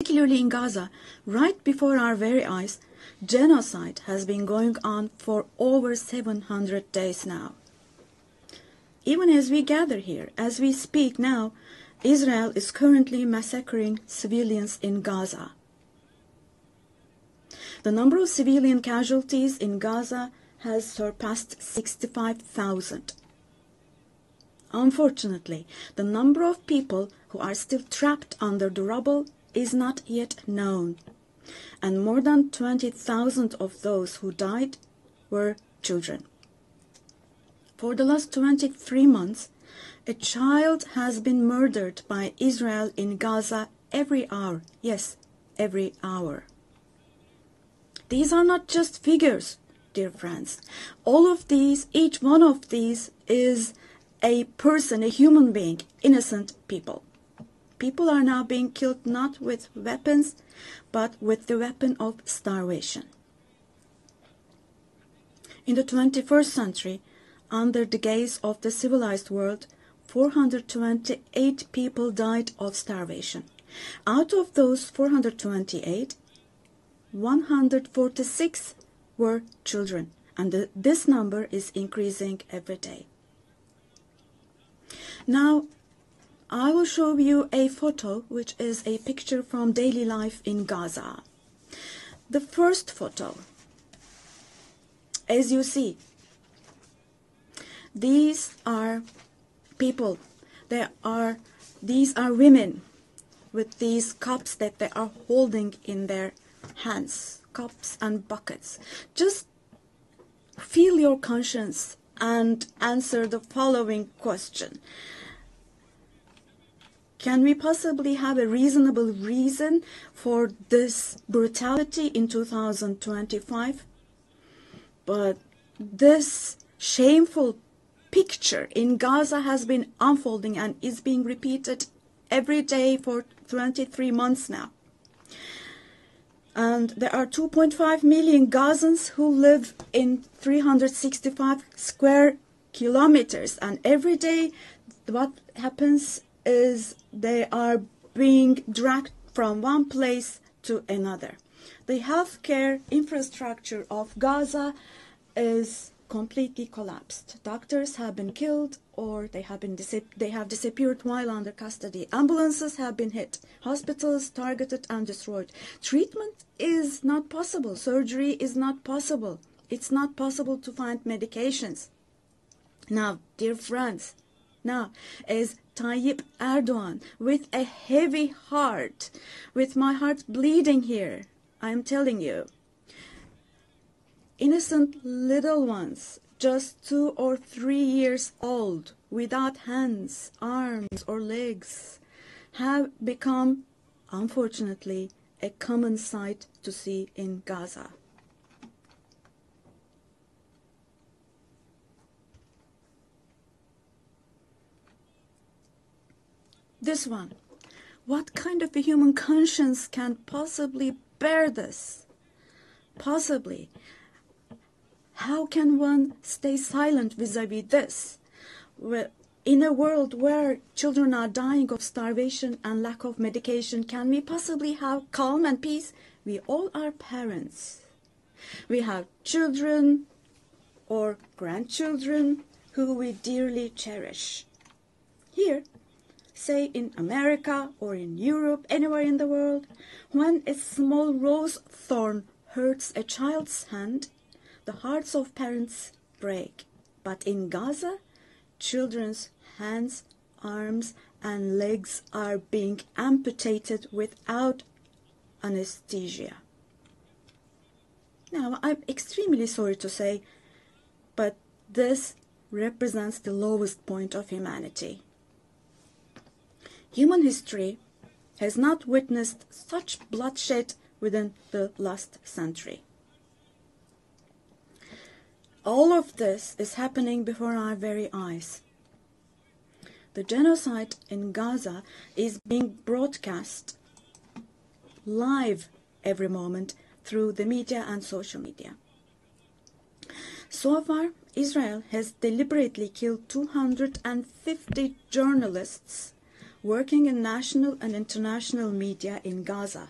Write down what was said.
Particularly in Gaza, right before our very eyes, genocide has been going on for over 700 days now. Even as we gather here, as we speak now, Israel is currently massacring civilians in Gaza. The number of civilian casualties in Gaza has surpassed 65,000. Unfortunately, the number of people who are still trapped under the rubble is not yet known, and more than 20,000 of those who died were children. For the last 23 months, a child has been murdered by Israel in Gaza every hour. Yes, every hour. These are not just figures, dear friends. All of these, each one of these is a person, a human being, innocent people. People are now being killed not with weapons, but with the weapon of starvation. In the 21st century, under the gaze of the civilized world, 428 people died of starvation. Out of those 428, 146 were children, and this number is increasing every day. Now, I will show you a photo, which is a picture from daily life in Gaza. The first photo, as you see, these are people. These are women with these cups that they are holding in their hands, cups and buckets. Just feel your conscience and answer the following question. Can we possibly have a reasonable reason for this brutality in 2025? But this shameful picture in Gaza has been unfolding and is being repeated every day for 23 months now. And there are 2.5 million Gazans who live in 365 square kilometers. And every day what happens is they are being dragged from one place to another. The healthcare infrastructure of Gaza is completely collapsed. Doctors have been killed, or they have disappeared while under custody. Ambulances have been hit. Hospitals targeted and destroyed. Treatment is not possible. Surgery is not possible. It's not possible to find medications. Now, dear friends, now, as Tayyip Erdogan, with a heavy heart, with my heart bleeding here, I am telling you, innocent little ones, just 2 or 3 years old, without hands, arms, or legs, have become, unfortunately, a common sight to see in Gaza. This one. What kind of a human conscience can possibly bear this? Possibly. How can one stay silent vis-a-vis this? In a world where children are dying of starvation and lack of medication, can we possibly have calm and peace? We all are parents. We have children or grandchildren who we dearly cherish. Here, say in America or in Europe, anywhere in the world, when a small rose thorn hurts a child's hand, the hearts of parents break. But in Gaza, children's hands, arms, and legs are being amputated without anesthesia. Now, I'm extremely sorry to say, but this represents the lowest point of humanity. Human history has not witnessed such bloodshed within the last century. All of this is happening before our very eyes. The genocide in Gaza is being broadcast live every moment through the media and social media. So far, Israel has deliberately killed 250 journalists working in national and international media in Gaza.